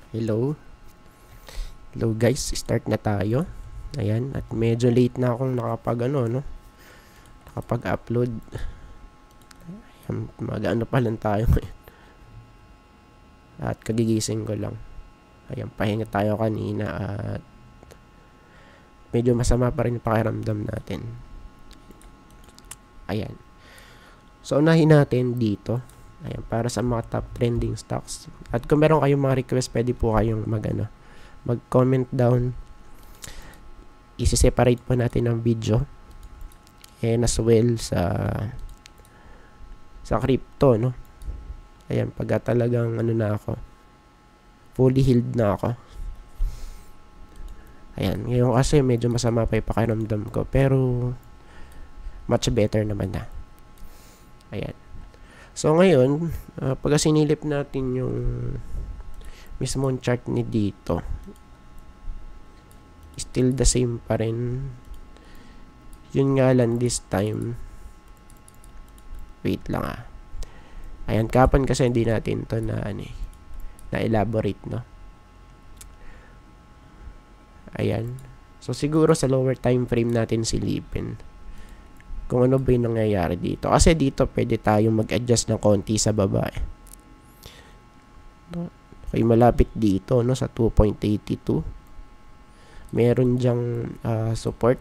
Hello. Hello guys, start na tayo. Ayan, at medyo late na akong nakapag-upload. Ayan, mag-ano pa lang tayo ngayon. At kagigising ko lang. Ayan, pahinga tayo kanina at medyo masama pa rin yung pakiramdam natin. Ayan. So, unahin natin dito. Ayan, para sa mga top trending stocks. At kung meron kayong mga request, pwede po kayong mag-comment down. Isi-separate po natin ang video. And as well sa crypto, no? Ayan, pagka talagang na ako, fully healed na ako. Ayan, ngayon kasi medyo masama pa yung pakiramdam ko, pero much better naman na. Ayan. So ngayon, pagka sinilip natin yung mismong chart ni dito, still the same pa rin. Yun nga lang this time. Wait lang Ayan, kapan kasi hindi natin to na elaborate, no? Ayan. So siguro sa lower time frame natin silipin kung ano ba yung nangyayari dito. Kasi dito pwede tayong mag-adjust ng konti sa baba Okay, malapit dito, no, sa 2.82. Meron diyang support.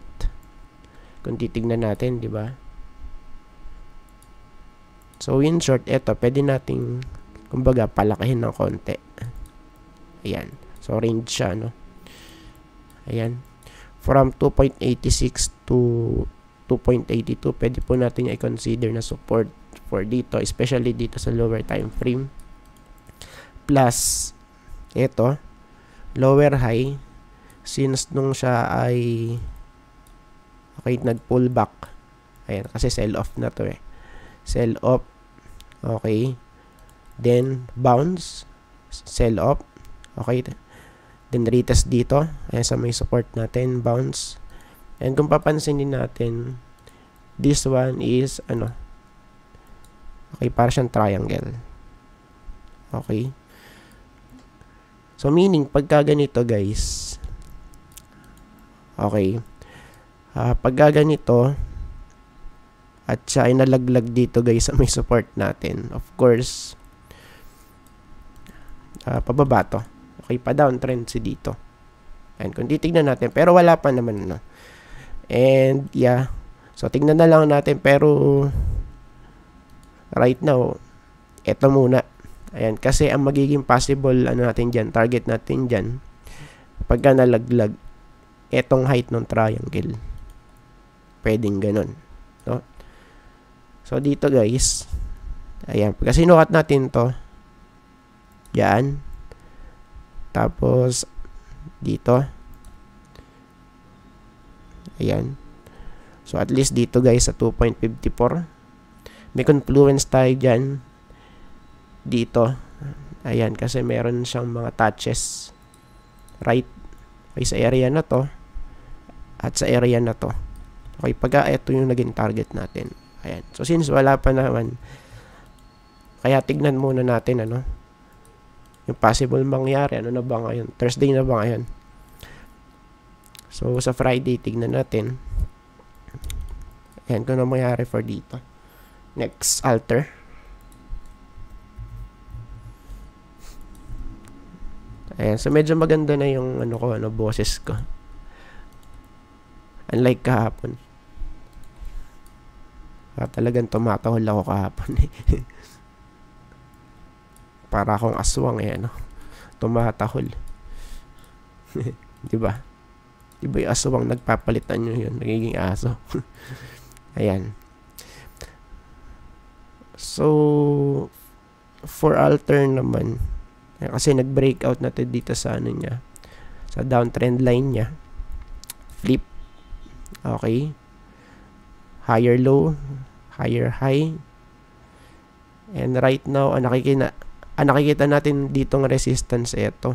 Kung titignan natin, di ba? So, in short, eto, pwede nating, kumbaga, palakihin ng konti. Ayan. So, range siya, no? Ayan. From 2.86 to 2.82, pwede po natin i-consider na support for dito, especially dito sa lower time frame. Plus, ito, lower high, since nung siya ay nag-pull back. Ayan, kasi sell-off na to Sell-off. Okay. Then, bounce. Sell-off. Okay. Then, retest dito. Ayan, sa may support natin. Bounce. And kung papansinin natin, this one is, okay, para siyang triangle. Okay. So, meaning, pagka ganito, guys, okay, pagka ganito, at siya ay nalaglag dito, guys, sa may support natin, of course, pababa to. Okay, pa-downtrend si dito. And kung titignan natin, pero wala pa naman, no? And, yeah. So, tignan na lang natin. Pero, right now, eto muna. Ayan. Kasi, ang magiging possible, natin dyan, target natin dyan, pagka nalaglag, etong height ng triangle. Pwedeng ganun. No? So, dito, guys. Ayan. Pagka sinukat natin to, yan. Tapos, dito. Ayan. So, at least dito, guys, sa 2.54. May confluence tayo dyan. Dito. Ayan, kasi meron siyang mga touches. Right? Okay, sa area na to. At sa area na to. Okay, pagka ito yung naging target natin. Ayan. So, since wala pa naman, kaya tignan muna natin, yung possible mangyari. Ano na ba ngayon? Thursday na ba ngayon? So, sa Friday, tignan natin. Ayan, kung ano mangyari for dito. Next, alter. Ayan, so medyo maganda na yung boses ko. Unlike kahapon. Talagang tumatahol ako kahapon Para akong aswang tumatahol. Diba? Diba yung aswang nagpapalitan nyo yun? Nagiging aso. Ayan. So, for alter naman, kasi nag-breakout na to dito sa niya. Sa downtrend line niya. Flip. Okay. Higher low. Higher high. And right now, nakikita natin ditong resistance ito.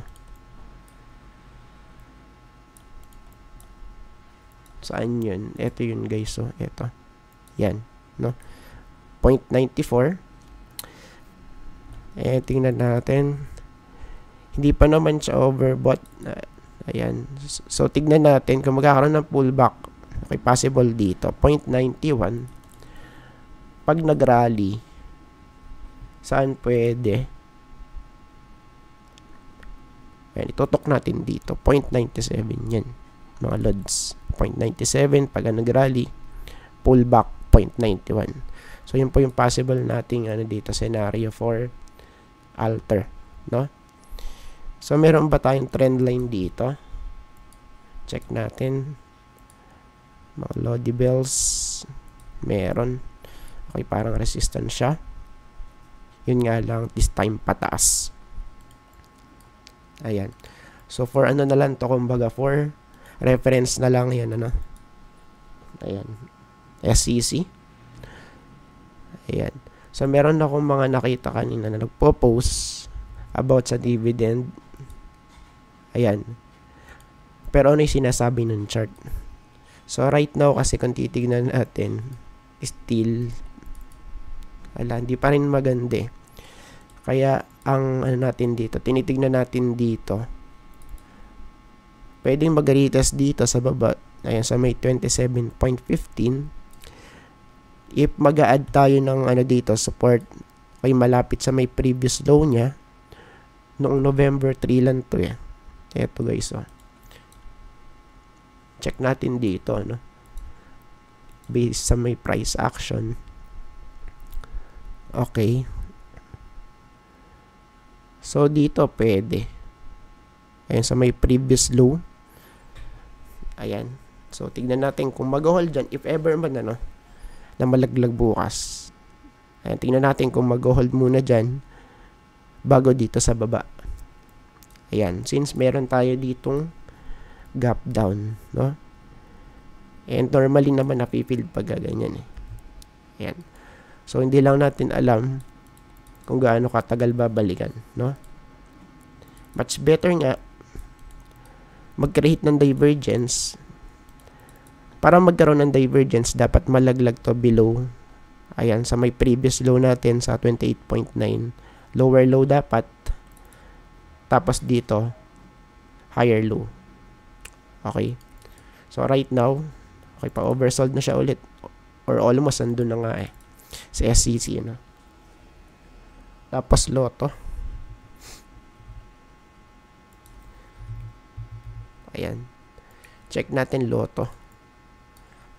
Saan yun? Ito yun, guys. So, ito. Yan. No? 0.94. Tingnan natin. Hindi pa naman siya overbought. Ayan. So, tignan natin kung magkakaroon ng pullback. Okay, possible dito. 0.91. Pag nag-rally, saan pwede? Ayan, itutok natin dito. 0.97 yan. Mga lods. 0.97 pag nag-rally. Pullback 0.91. So, yun po yung possible nating dito scenario for alter. No? So, meron ba tayong trend line dito? Check natin. Mga Lodi Bells. Meron. Okay, parang resistance siya. Yun nga lang, this time pataas. Ayan. So, for ano na lang to, kumbaga, for reference na lang yan, ano. Ayan. SEC. Ayan. So, meron akong mga nakita kanina na nagpo-post about sa dividend. Ayan. Pero ano yung sinasabi ng chart? So, right now, kasi kung titignan natin, still, hindi pa rin maganda eh. Kaya, ang natin dito, tinitignan natin dito, pwedeng mag-retest dito sa baba. Ayan, sa may 27.15. If mag-a-add tayo ng dito, support, ay malapit sa may previous low niya, noong November 3 lang to eh. Eto guys, oh. Check natin dito, no? Based sa may price action. Okay. So, dito pwede. Ayan, sa may previous low. Ayan. So, tignan natin kung mag-hold dyan. If ever man, na malaglag bukas. Ayan, tignan natin kung mag-hold muna dyan bago dito sa baba. Ayan. Since meron tayo ditong gap down, no? And normally naman napipil pag ganyan eh. Ayan. So, hindi lang natin alam kung gaano katagal babalikan, no? Much better nga mag-create ng divergence. Para magkaroon ng divergence, dapat malaglag to below. Ayan, sa may previous low natin sa 28.9. Lower low dapat. Tapos dito, higher low. Okay. So, right now, okay, pa-oversold na siya ulit. Or almost andun na nga eh. Sa SEC, no? Tapos, Lotto. Ayan. Check natin Lotto.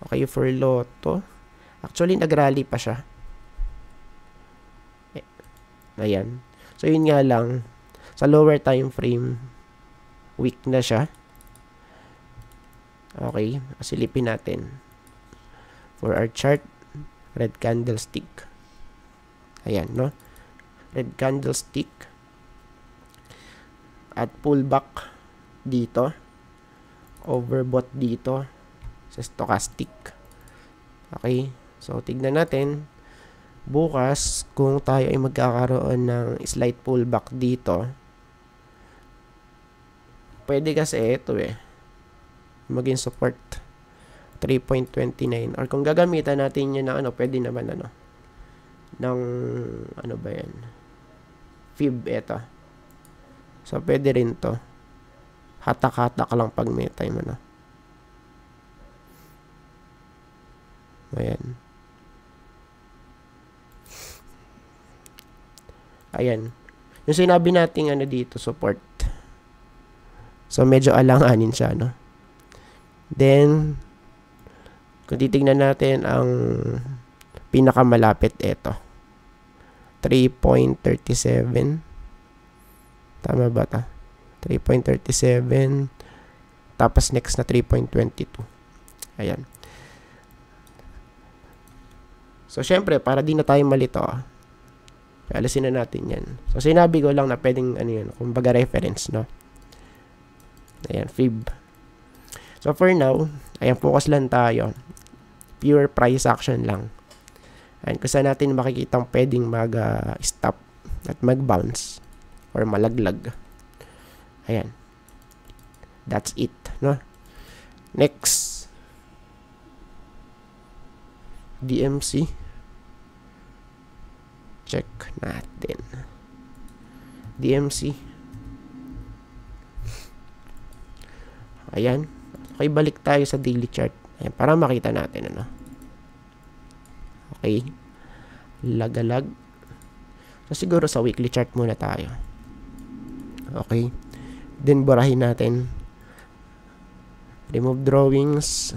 Okay, for Lotto. Actually, nag-rally pa siya. Ayan. So, yun nga lang. Sa lower time frame, weak na siya. Okay. Silipin natin. For our chart, red candlestick. Ayan, no? Red candlestick. At pullback dito. Overbought dito sa stochastic. Okay. So, tignan natin. Bukas, kung tayo ay magkakaroon ng slight pullback dito, pwede kasi ito eh, maging support 3.29. Or kung gagamitan natin yun na pwede naman ng ba yan? Fib ito. So, pwede rin to. Hatak-hatak lang pag may time Ayan. Ayan. Yung sinabi natin dito, support. So, medyo alanganin siya, no? Then, kung titignan natin ang pinakamalapit, ito. 3.37. Tama ba ta? 3.37. Tapos, next na 3.22. Ayan. So, syempre, para di na tayo malito, alisin na natin yan. So, sinabi ko lang na pwedeng, kumbaga reference, no? Ayan, fib. So, for now, ayan, focus lang tayo. Pure price action lang. Ayan, kung saan natin makikita pwedeng mag-stop at mag-bounce or malaglag. Ayan. That's it, no? Next. DMC. Check natin. DMC. Ayan. Okay, balik tayo sa daily chart. Ayan, para makita natin, ano. Okay. Lagalag. So, siguro sa weekly chart muna tayo. Okay. Then, burahin natin. Remove drawings.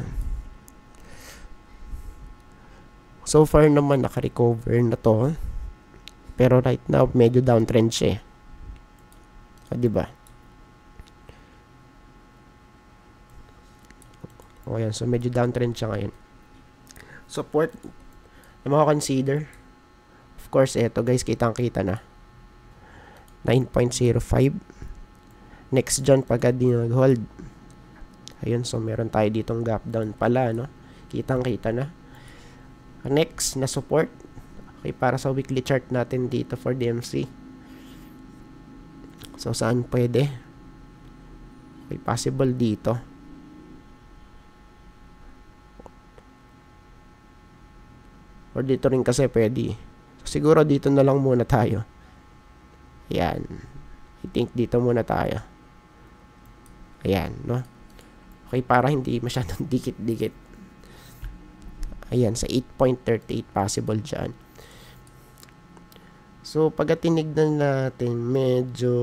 So far naman, naka-recover na to. Pero right now, medyo downtrend siya. Diba? O yan, so medyo downtrend siya ngayon. Support na makakonsider. Of course, eto guys, kitang-kita na. 9.05. Next dyan, pagka di nag-hold. Ayun, so meron tayo ditong gap down pala, no? Kitang-kita na. Next na support. Okay, para sa weekly chart natin dito for DMC. So, saan pwede? Okay, possible dito. Or dito rin kasi pwede. So, siguro dito na lang muna tayo. Ayan. I think dito muna tayo. Ayan, no? Okay, para hindi masyadong dikit-dikit. Ayan, sa 8.38 possible dyan. So, pag tinignan natin, medyo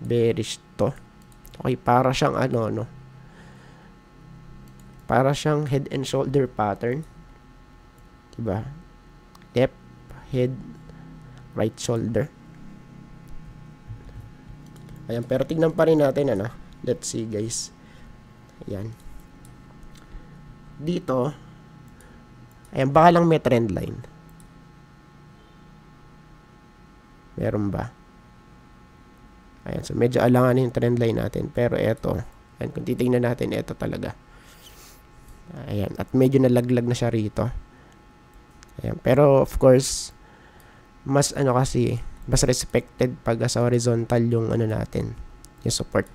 bearish to. Okay, para siyang ano, no? Para siyang head and shoulder pattern. Diba? Left, head, right shoulder. Ayan, pero tignan pa rin natin, ano? Let's see, guys. Ayan. Dito, ayan, baka lang may trend line. Meron ba? Ayan, so medyo alangan yung trend line natin. Pero eto, ayan, kung titignan natin, eto talaga. Ayan, at medyo nalaglag na siya rito. Ayan, pero of course, mas ano kasi, mas respected pag sa horizontal yung ano natin, yung support.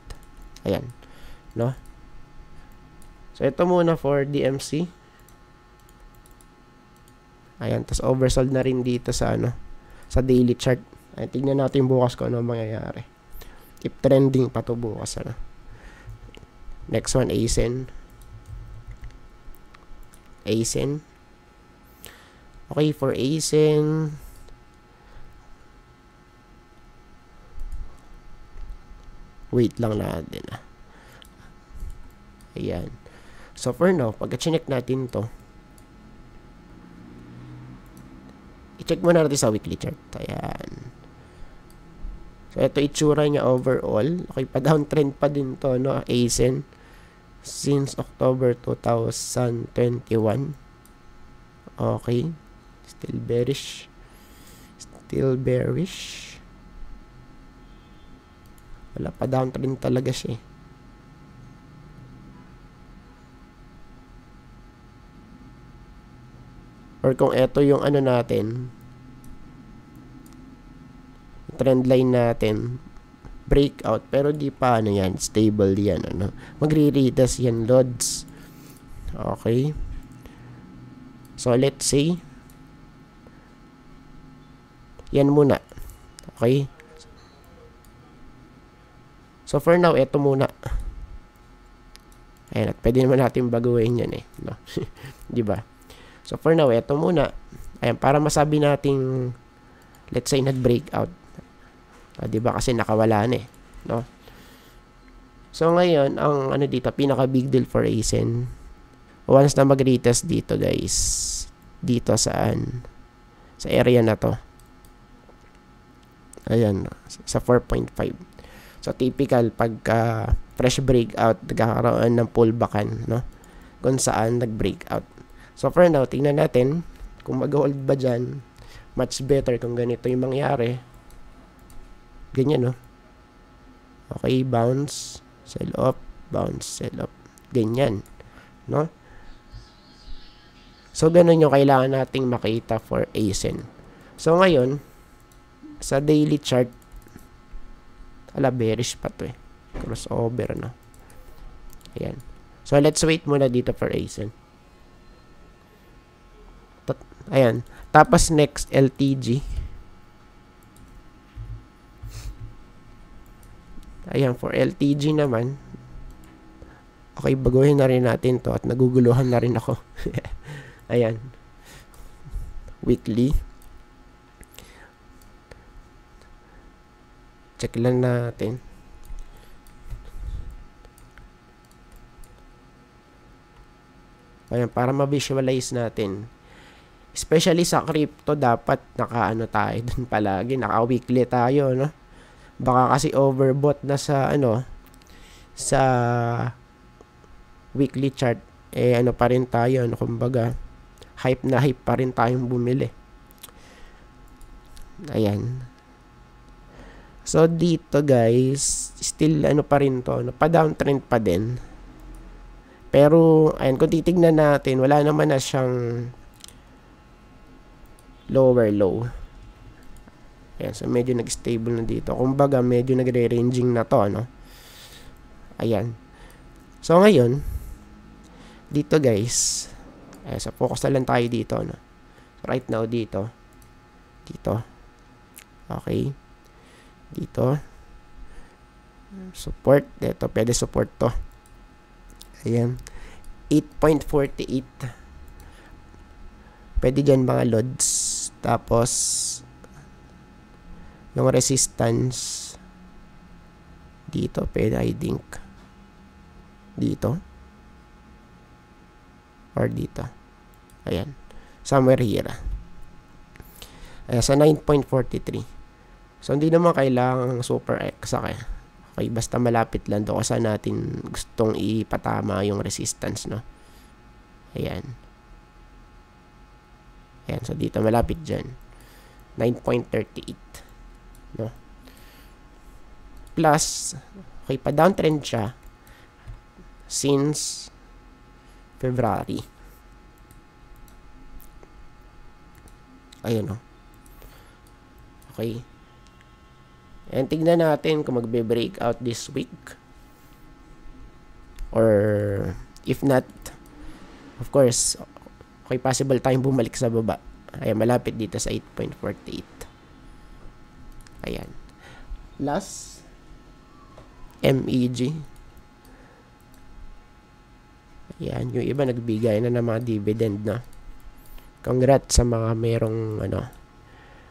Ayan, no? So, ito muna for DMC. Ayan, tas oversold na rin dito sa ano, sa daily chart. Ayan, tignan natin bukas kung ano mangyayari. Keep trending pa to bukas, ano. Next one, ASIN. ASIN. Okay, for ASIN, wait lang natin, ah. Ayan. So, for now, pagka-check natin to, i-check muna natin sa weekly chart. Ayan. So, ito itsura niya overall. Okay, pa-downtrend pa din to, no? ASIN. Since October 2021. Okay. Still bearish. Still bearish. Wala, pa-downtrend talaga siya, eh. Or kung ito yung ano natin, trend line natin, breakout, pero di pa ano yan, stable yan, ano. Magre-retest yan, loads. Okay. So, let's say, yan muna. Okay. So, for now, ito muna. Ayan, at pwede naman natin baguhin yan, eh. No? Diba? So, for now, ito muna. Ayan, para masabi nating, let's say, nag-breakout. Diba? Kasi nakawala na, eh. No? So, ngayon, ang ano dito, pinaka-big deal for ASIN. Once na mag-retest dito, guys. Dito saan? Sa area na to. Ayan, sa 4.5. So, typical pagka fresh breakout, nagkakaroon ng pullbackan, no? Kung saan nag-breakout. So, for now, tingnan natin kung mag-hold ba dyan. Much better kung ganito yung mangyari. Ganyan, no? Okay, bounce, sell up, bounce, sell up. Ganyan, no? So, ganun yung kailangan nating makita for ASIN. So, ngayon, sa daily chart, ala, bearish pa to, eh. Crossover, no? Ayan. So, let's wait muna dito for ASIN. Ayan. Tapos, next, LTG. Ayan, for LTG naman, Okay, baguhin na rin natin to at naguguluhan na rin ako. Ayan. Weekly. Check lang natin. Ayan, para ma-visualize natin. Especially sa crypto, dapat naka-ano tayo dun palagi. Naka-weekly tayo, no? Baka kasi overbought na sa, sa weekly chart. Ano pa rin tayo, kumbaga, hype na hype pa rin tayong bumili. Ayan. So, dito guys, still pa rin to, pa-downtrend pa din. Pero, ayan, kung titignan natin, wala naman na siyang lower low. Ayan, so medyo nag-stable na dito. Kumbaga, medyo nagre-ranging na to, Ayan. So, ngayon, dito guys, ayan, so focus na lang tayo dito, Right now, dito. Okay. Dito. Support. Dito, pwede support to. Ayan. 8.48. Pwede dyan mga loads. Tapos, yung resistance, dito, pwede I think. Dito. Or dito. Ayan. Somewhere here. Ayan, sa 9.43. So, hindi naman kailangang super exact. Okay, basta malapit lang doon kasi natin gustong ipatama yung resistance, Ayan. Ayan, so dito malapit dyan. 9.38. Plus, okay, pa-downtrend siya since February. Ayan, Okay. And tignan natin kung magbe-breakout this week. Or, if not, of course, okay, possible tayong bumalik sa baba. Ayan, malapit dito sa 8.48. Ayan. Last, MEG. Ayan, yung iba nagbigay na ng mga dividend, Congrats sa mga merong,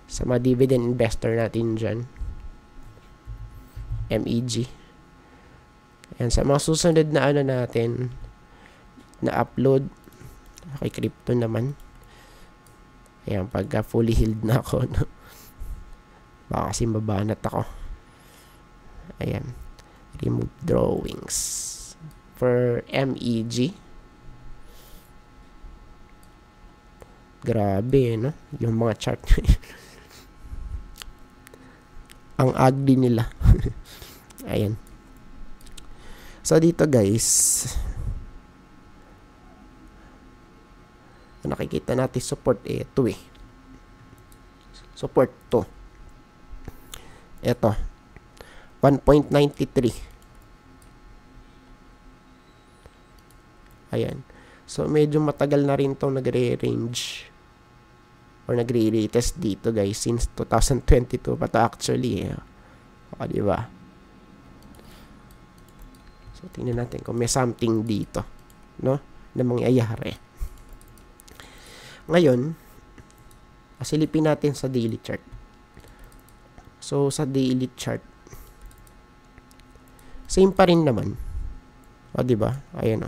sa mga dividend investor natin dyan. MEG. Ayan, sa mga susunod na natin, na upload, okay, crypto naman. Ayan, pagka fully healed na ako, baka kasi mabanat ako. Ayan. Remove drawings. For MEG. Grabe, yung mga chart. Ang ugly nila. Ayan. So, dito guys, nakikita natin support ito support to. Ito. 1.93. Ayan. So, medyo matagal na rin itong nagre-range or nagre-retest dito guys since 2022 pa to actually. Diba? So, tingnan natin kung may something dito, na mangyayari. Ngayon, silipin natin sa daily chart. So, sa daily chart, same pa rin naman. Diba? Ayan,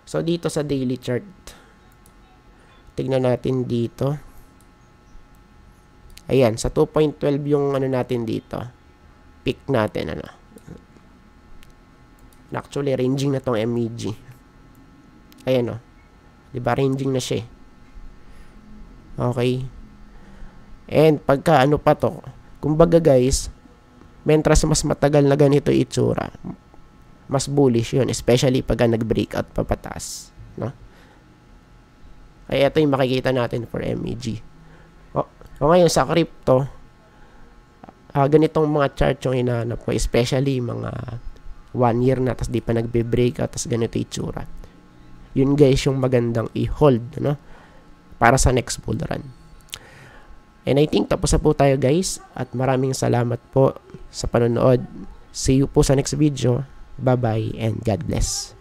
So, dito sa daily chart, tignan natin dito. Ayan, sa 2.12 yung natin dito. Peak natin, Actually, ranging na tong MEG. Ayan, Diba, ranging na siya. Okay. And, pagka pa to, kumbaga guys, mentras mas matagal na ganito itsura, mas bullish yun. Especially pagka nag-breakout papataas. Ay, ito yung makikita natin for MEG. O ngayon, sa crypto, ganitong mga chart yung hinahanap ko. Especially mga 1 year na, tas di pa nagbe-breakout, tas ganito itsura. Yun guys, yung magandang i-hold, para sa next bull run. And I think tapos na po tayo guys. At maraming salamat po sa panonood. See you po sa next video. Bye-bye and God bless.